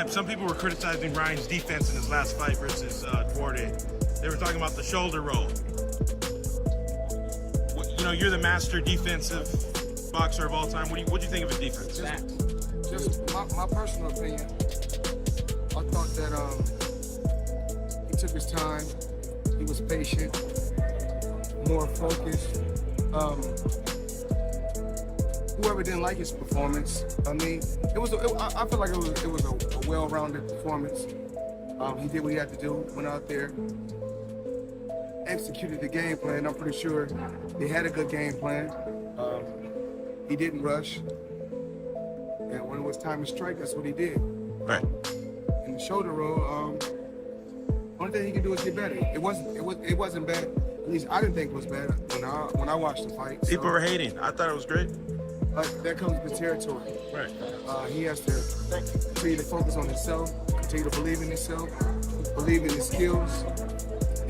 Yeah, some people were criticizing Ryan's defense in his last fight versus Duarte. They were talking about the shoulder roll. You know, you're the master defensive boxer of all time. What do you think of his defense? Just my personal opinion. I thought that he took his time. He was patient, more focused. Whoever didn't like his performance, I mean, I feel like it was a well-rounded performance. He did what he had to do. Went out there, executed the game plan. I'm pretty sure they had a good game plan. He didn't rush, and when it was time to strike, that's what he did. Right. In the shoulder roll, only thing he can do is get better. It wasn't bad. At least I didn't think it was bad when I watched the fight. People were hating. I thought it was great. That comes with the territory. Right. He has to continue to focus on himself, continue to believe in himself, believe in his skills,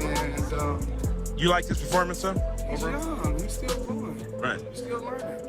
and you liked his performance, though? He's young. He's still growing. Right. He's still learning.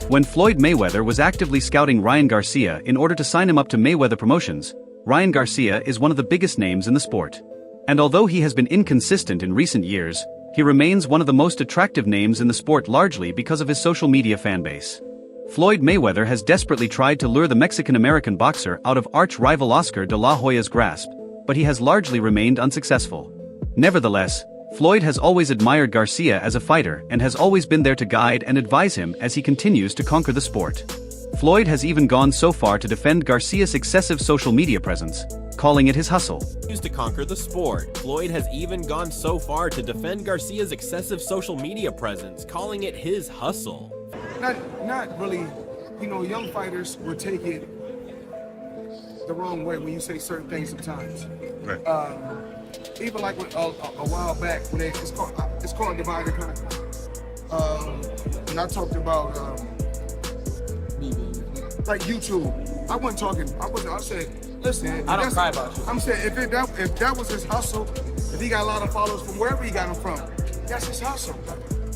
When Floyd Mayweather was actively scouting Ryan Garcia in order to sign him up to Mayweather Promotions, Ryan Garcia is one of the biggest names in the sport. And although he has been inconsistent in recent years, he remains one of the most attractive names in the sport largely because of his social media fanbase. Floyd Mayweather has desperately tried to lure the Mexican-American boxer out of arch-rival Oscar de la Hoya's grasp, but he has largely remained unsuccessful. Nevertheless, Floyd has always admired Garcia as a fighter and has always been there to guide and advise him as he continues to conquer the sport. Floyd has even gone so far to defend Garcia's excessive social media presence, calling it his hustle. Used to conquer the sport. Floyd has even gone so far to defend Garcia's excessive social media presence, calling it his hustle. Not really, young fighters will take it the wrong way when you say certain things sometimes. Right. Even like a while back when it's called divide and conquer. And I talked about like YouTube. I said, listen. I don't cry about you. I'm saying if that was his hustle, if he got a lot of followers from wherever he got them from, that's his hustle.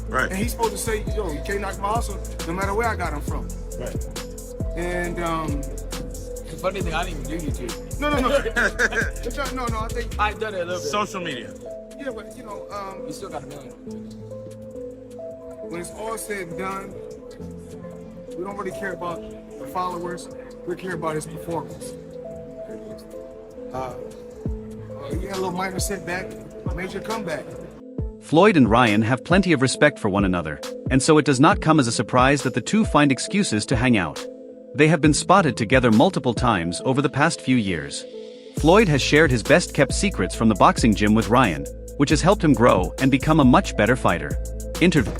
Right. And he's supposed to say, yo, you can't knock my hustle no matter where I got him from. Right. And The funny thing, I didn't even do YouTube. no. No, I think I've done it a little bit. Social media. yeah, but You still got a million. when it's all said and done, we don't really care about the followers. We care about his performance. He had a little minor setback, major comeback. Floyd and Ryan have plenty of respect for one another, and so it does not come as a surprise that the two find excuses to hang out. They have been spotted together multiple times over the past few years. Floyd has shared his best-kept secrets from the boxing gym with Ryan, which has helped him grow and become a much better fighter. Interview.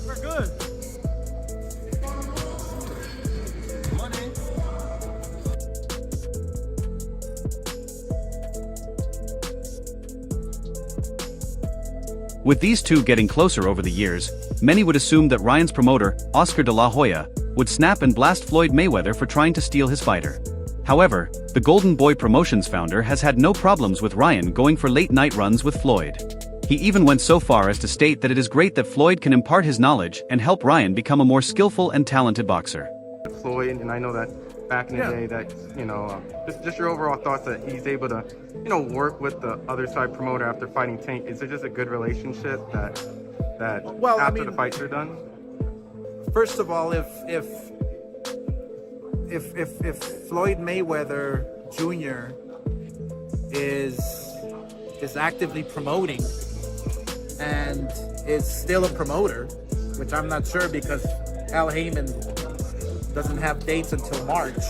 We're good. With these two getting closer over the years, many would assume that Ryan's promoter, Oscar de la Hoya, would snap and blast Floyd Mayweather for trying to steal his fighter. However, the Golden Boy Promotions founder has had no problems with Ryan going for late-night runs with Floyd. He even went so far as to state that it is great that Floyd can impart his knowledge and help Ryan become a more skillful and talented boxer. Floyd, and I know that back in the day that, just your overall thoughts that he's able to, work with the other side promoter after fighting Tank. Is it just a good relationship that after the fights are done? First of all, if Floyd Mayweather Jr. is actively promoting and is still a promoter, which I'm not sure because Al Heyman doesn't have dates until March.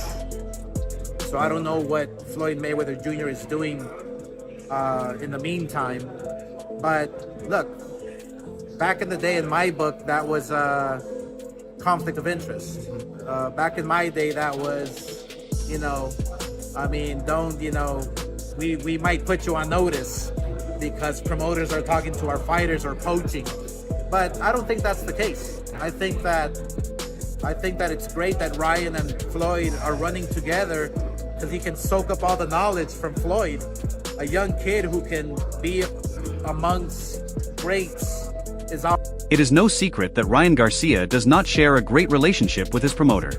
So I don't know what Floyd Mayweather Jr. is doing in the meantime. But look, back in the day in my book, that was conflict of interest. Back in my day, that was, we might put you on notice because promoters are talking to our fighters or poaching. But I don't think that's the case. I think that it's great that Ryan and Floyd are running together because he can soak up all the knowledge from Floyd, a young kid who can be amongst greats. It is no secret that Ryan Garcia does not share a great relationship with his promoter.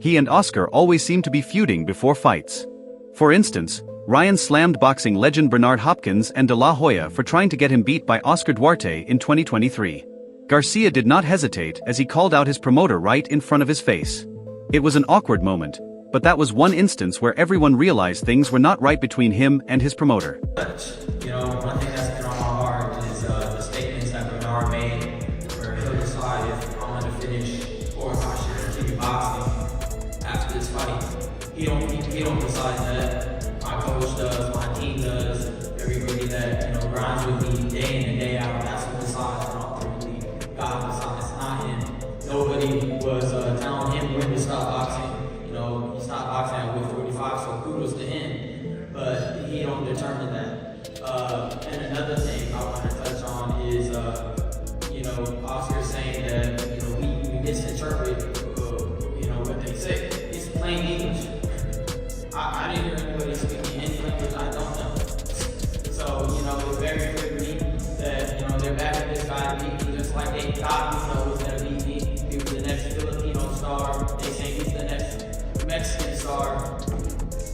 He and Oscar always seem to be feuding before fights. For instance, Ryan slammed boxing legend Bernard Hopkins and De La Hoya for trying to get him beat by Oscar Duarte in 2023. Garcia did not hesitate as he called out his promoter right in front of his face. It was an awkward moment, but that was one instance where everyone realized things were not right between him and his promoter. One thing that's been on my heart is the statements that Bernard made, where he'll decide if I'm going to finish or if I should continue boxing after this fight. He don't decide that. My coach does, my team does, everybody that grinds with me day in and day out. That's who decides, and ultimately God decides, not him. Nobody was telling him when to stop boxing. He stopped boxing at weight 45, so kudos to him. But he don't determine that. And another thing I want to touch on is, Oscar saying that, we misinterpret, what they say. It's plain English. I didn't hear anybody speaking any language I don't know. So, it's very clear to me that, they're backing this guy to beat me just like they thought, was going to beat me. He was the next Filipino star. They say he's the next Mexican star.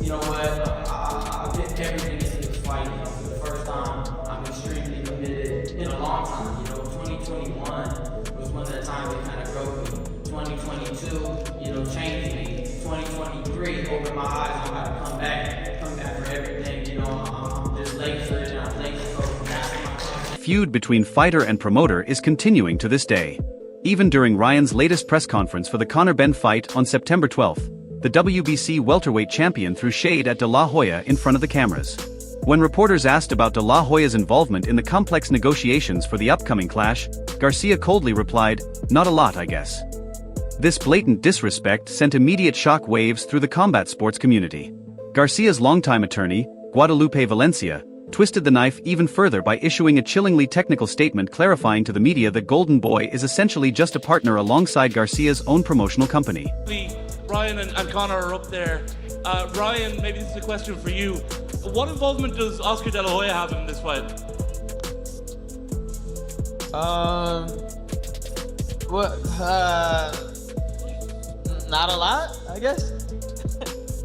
You know what? I picked everything into this fight, for the first time. I'm extremely committed in a long time. 2021 was one of the times it kind of broke me. 2022, changed me. 2023 opened my eyes. I'm about to come back for everything. I'm just laser and I'm laser focused. Feud between fighter and promoter is continuing to this day. Even during Ryan's latest press conference for the Conor Benn fight on September 12th, the WBC welterweight champion threw shade at De La Hoya in front of the cameras. When reporters asked about De La Hoya's involvement in the complex negotiations for the upcoming clash, Garcia coldly replied, "Not a lot, I guess." This blatant disrespect sent immediate shock waves through the combat sports community. Garcia's longtime attorney, Guadalupe Valencia, twisted the knife even further by issuing a chillingly technical statement clarifying to the media that Golden Boy is essentially just a partner alongside Garcia's own promotional company. Ryan and Conor are up there. Ryan, maybe this is a question for you. What involvement does Oscar De La Hoya have in this fight? Not a lot, I guess.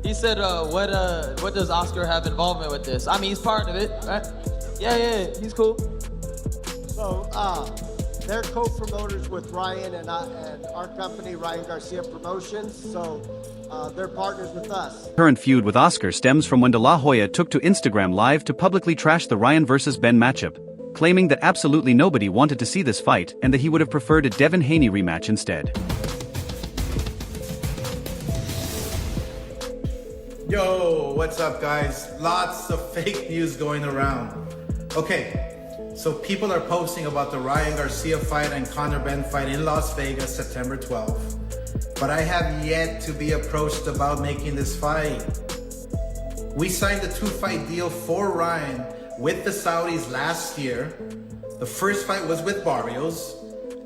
He said, what does Oscar have involvement with this? I mean, he's part of it, right? Yeah, he's cool. So, they're co-promoters with Ryan and our company, Ryan Garcia Promotions. So, they're partners with us. Current feud with Oscar stems from when De La Hoya took to Instagram Live to publicly trash the Ryan vs. Ben matchup, claiming that absolutely nobody wanted to see this fight and that he would have preferred a Devin Haney rematch instead. Yo, what's up guys? Lots of fake news going around. Okay, so people are posting about the Ryan Garcia fight and Conor Benn fight in Las Vegas, September 12th. But I have yet to be approached about making this fight. We signed a 2-fight deal for Ryan with the Saudis last year. The first fight was with Barrios,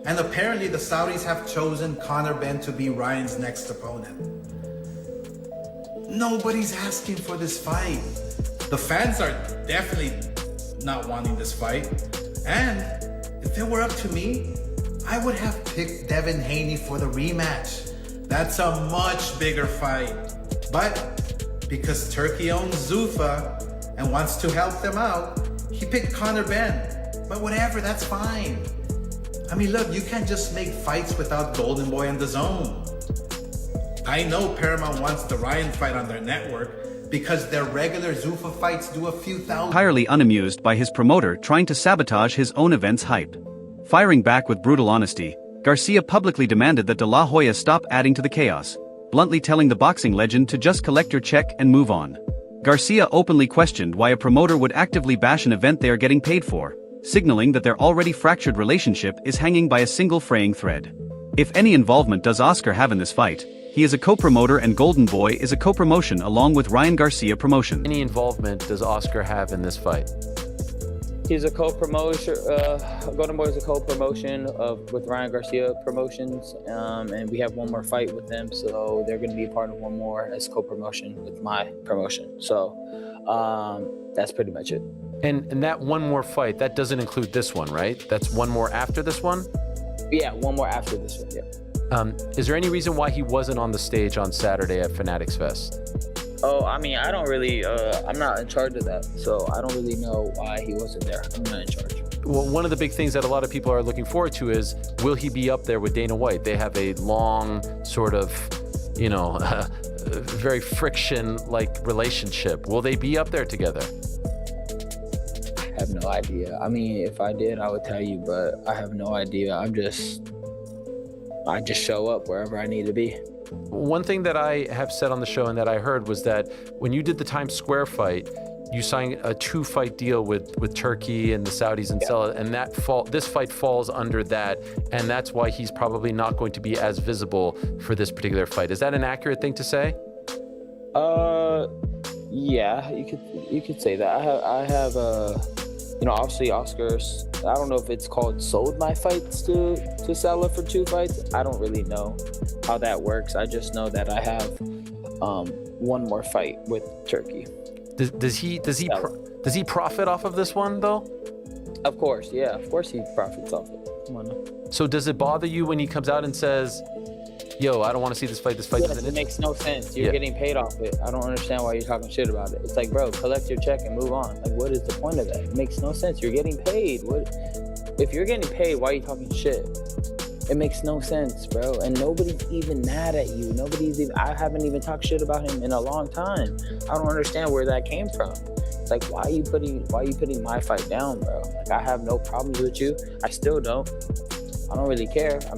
and apparently the Saudis have chosen Conor Benn to be Ryan's next opponent. Nobody's asking for this fight. The fans are definitely not wanting this fight. And if it were up to me, I would have picked Devin Haney for the rematch. That's a much bigger fight. But because Turkey owns Zuffa and wants to help them out, he picked Conor Benn. But whatever, that's fine. I mean, look, you can't just make fights without Golden Boy and DAZN. I know Paramount wants the Ryan fight on their network because their regular Zuffa fights do a few thousand. Entirely unamused by his promoter trying to sabotage his own event's hype. Firing back with brutal honesty, Garcia publicly demanded that De La Hoya stop adding to the chaos, bluntly telling the boxing legend to just collect your check and move on. Garcia openly questioned why a promoter would actively bash an event they are getting paid for, signaling that their already fractured relationship is hanging by a single fraying thread. If any involvement does Oscar have in this fight, he is a co-promoter and Golden Boy is a co-promotion along with Ryan Garcia Promotion. Any involvement does Oscar have in this fight? He's a co-promotion, Golden Boy is a co-promotion with Ryan Garcia Promotions, and we have one more fight with them, so they're going to be part of one more as co-promotion with my promotion. So that's pretty much it. And that one more fight, that doesn't include this one, right? That's one more after this one? Yeah, one more after this one, yeah. Is there any reason why he wasn't on the stage on Saturday at Fanatics Fest? Oh, I mean, I don't really, I'm not in charge of that, so I don't really know why he wasn't there. I'm not in charge. Well, one of the big things that a lot of people are looking forward to is, will he be up there with Dana White? They have a long sort of, very friction-like relationship. Will they be up there together? I have no idea. I mean, if I did, I would tell you, but I have no idea. I just show up wherever I need to be. One thing that I have said on the show and that I heard was that when you did the Times Square fight, you signed a 2-fight deal with Turkey and the Saudis and this fight falls under that, and that's why he's probably not going to be as visible for this particular fight. Is that an accurate thing to say? Yeah, you could say that. I have obviously Oscar's, I don't know if it's called sold my fights to Salah for 2 fights. I don't really know how that works. I just know that I have one more fight with Turkey. Does he profit off of this one though? Of course, yeah. Of course he profits off it. Come on now. So does it bother you when he comes out and says, yo, I don't want to see this fight. This fight doesn't. It makes no sense. You're getting paid off it. I don't understand why you're talking shit about it. It's like, bro, collect your check and move on. Like, what is the point of that? It makes no sense. You're getting paid. If you're getting paid, why are you talking shit? It makes no sense, bro. And nobody's even mad at you. I haven't even talked shit about him in a long time. I don't understand where that came from. It's like, why are you putting my fight down, bro? Like, I have no problems with you. I still don't. I don't really care. I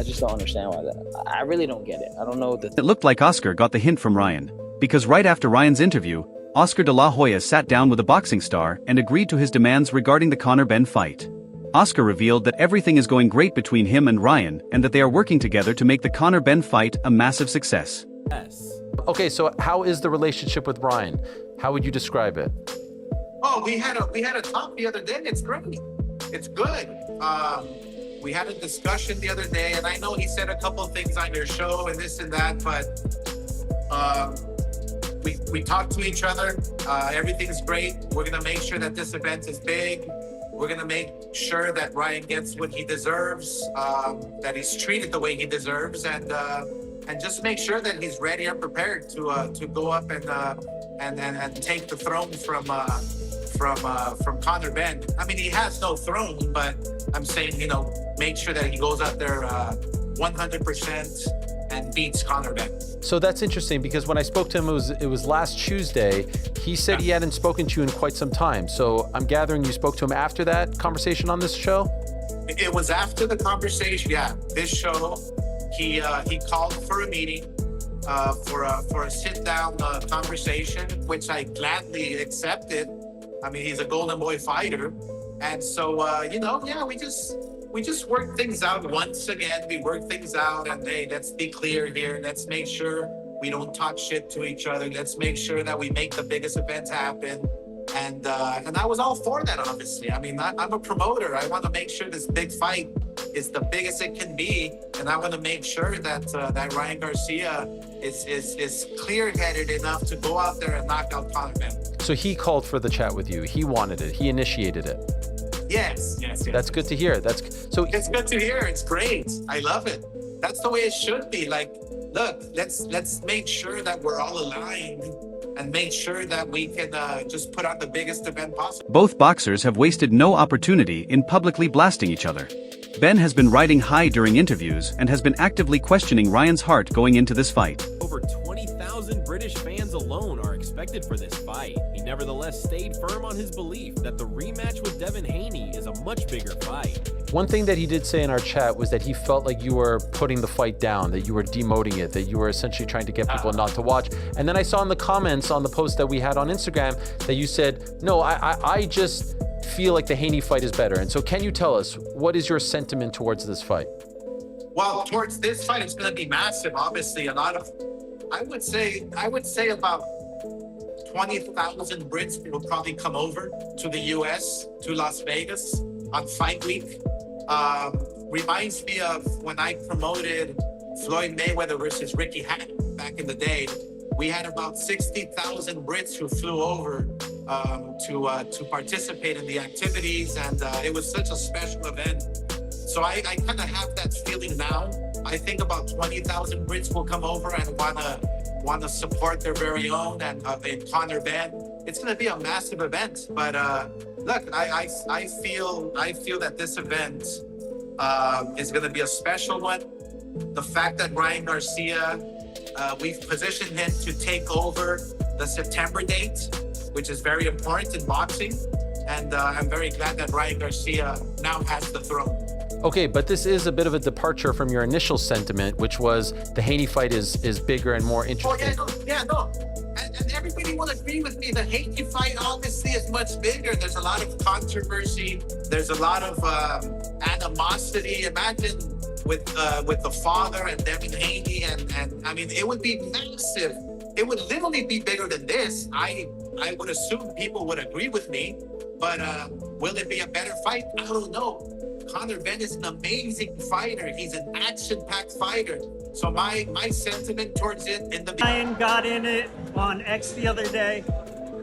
just don't understand why that. I really don't get it. I don't know. It looked like Oscar got the hint from Ryan, because right after Ryan's interview, Oscar De La Hoya sat down with a boxing star and agreed to his demands regarding the Conor Benn fight. Oscar revealed that everything is going great between him and Ryan and that they are working together to make the Conor Benn fight a massive success. Yes. Okay, so how is the relationship with Ryan? How would you describe it? Oh, we had a talk the other day. It's great. It's good. We had a discussion the other day, and I know he said a couple of things on your show and this and that, but we talked to each other. Everything's great. We're gonna make sure that this event is big. We're gonna make sure that Ryan gets what he deserves, that he's treated the way he deserves, and just make sure that he's ready and prepared to go up and take the throne from Conor Benn. I mean, he has no throne, but I'm saying, make sure that he goes out there 100% and and beats Conor Benn. So that's interesting because when I spoke to him, it was last Tuesday. He said he hadn't spoken to you in quite some time. So I'm gathering you spoke to him after that conversation on this show? It was after the conversation, yeah. This show, he called for a meeting, for a sit-down conversation, which I gladly accepted. I mean, he's a Golden Boy fighter, and so we just worked things out once again. We worked things out, and hey, let's be clear here. Let's make sure we don't talk shit to each other. Let's make sure that we make the biggest events happen. And I was all for that, obviously. I mean, I'm a promoter. I want to make sure this big fight is the biggest it can be, and I want to make sure that that Ryan Garcia is clear-headed enough to go out there and knock out Conor Benn. So he called for the chat with you. He wanted it. He initiated it. Yes. That's good to hear. It's good to hear. It's great. I love it. That's the way it should be. Like, look, let's make sure that we're all aligned and make sure that we can just put on the biggest event possible. Both boxers have wasted no opportunity in publicly blasting each other. Ben has been riding high during interviews and has been actively questioning Ryan's heart going into this fight. Over 20,000 British fans alone are expected for this fight. He nevertheless stayed firm on his belief that the rematch with Devin Haney is a much bigger fight. One thing that he did say in our chat was that he felt like you were putting the fight down, that you were demoting it, that you were essentially trying to get people not to watch. And then I saw in the comments on the post that we had on Instagram that you said, no, I just feel like the Haney fight is better. And so can you tell us, what is your sentiment towards this fight? Well, towards this fight, it's going to be massive. Obviously, a lot of, I would say about 20,000 Brits will probably come over to the US, to Las Vegas on fight week. Reminds me of when I promoted Floyd Mayweather versus Ricky Hatton back in the day. We had about 60,000 Brits who flew over to participate in the activities, and it was such a special event. So I kind of have that feeling now. I think about 20,000 Brits will come over and wanna support their very own and in Conor Benn. It's gonna be a massive event. But look, I feel that this event is gonna be a special one. The fact that Ryan Garcia, we've positioned him to take over the September date, which is very important in boxing. And I'm very glad that Ryan Garcia now has the throne. Okay, but this is a bit of a departure from your initial sentiment, which was the Haney fight is bigger and more interesting. No. And everybody will agree with me. The Haney fight obviously is much bigger. There's a lot of controversy. There's a lot of animosity. Imagine with the father and Devin Haney, and I mean, it would be massive. It would literally be bigger than this. I would assume people would agree with me, but will it be a better fight? I don't know. Conor Benn is an amazing fighter. He's an action-packed fighter. So my sentiment towards it in the Ryan got in it on X the other day.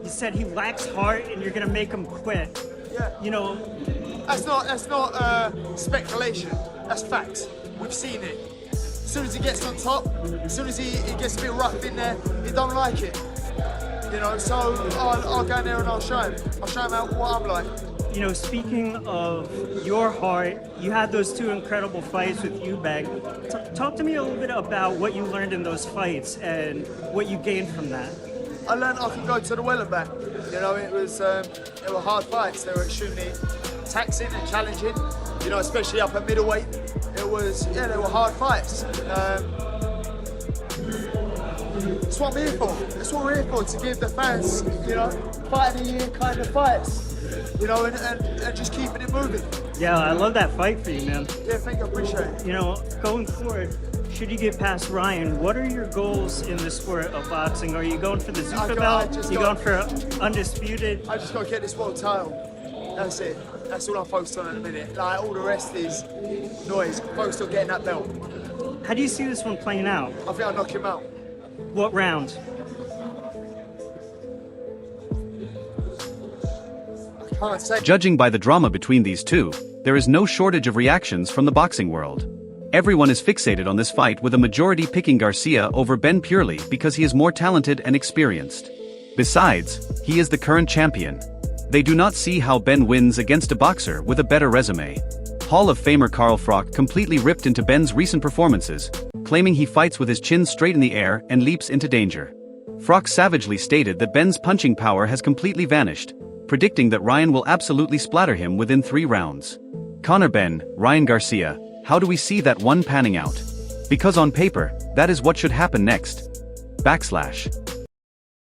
He said he lacks heart and you're gonna make him quit. Yeah. You know, That's not speculation. That's facts. We've seen it. As soon as he gets on top, as soon as he gets a bit rough in there, he don't like it. You know, so I'll go in there and I'll show him. I'll show him what I'm like. you know, speaking of your heart, you had those two incredible fights with Ubeg. Talk to me a little bit about what you learned in those fights and what you gained from that. I learned I could go to the well and back. You know, it were hard fights. They were extremely taxing and challenging. You know, especially up at middleweight. They were hard fights. That's what I'm here for. That's what we're here for, to give the fans, you know, fight of the year kind of fights. You know, and just keeping it moving. Yeah, I love that fight for you, man. Yeah, thank you, I appreciate it. You know, going forward, should you get past Ryan, what are your goals in the sport of boxing? Are you going for the Zuka belt? You going for undisputed? I just got to get this world title. That's it. That's all I'm focused on at the minute. Like, all the rest is noise. I'm focused on getting that belt. How do you see this one playing out? I think I'll knock him out. What round? Judging by the drama between these two, there is no shortage of reactions from the boxing world. Everyone is fixated on this fight, with a majority picking Garcia over Benn purely because he is more talented and experienced. Besides, he is the current champion. They do not see how Benn wins against a boxer with a better resume. Hall of Famer Carl Froch completely ripped into Benn's recent performances, claiming he fights with his chin straight in the air and leaps into danger. Froch savagely stated that Benn's punching power has completely vanished, predicting that Ryan will absolutely splatter him within 3 rounds. Conor Benn, Ryan Garcia, how do we see that one panning out? Because on paper, that is what should happen next. //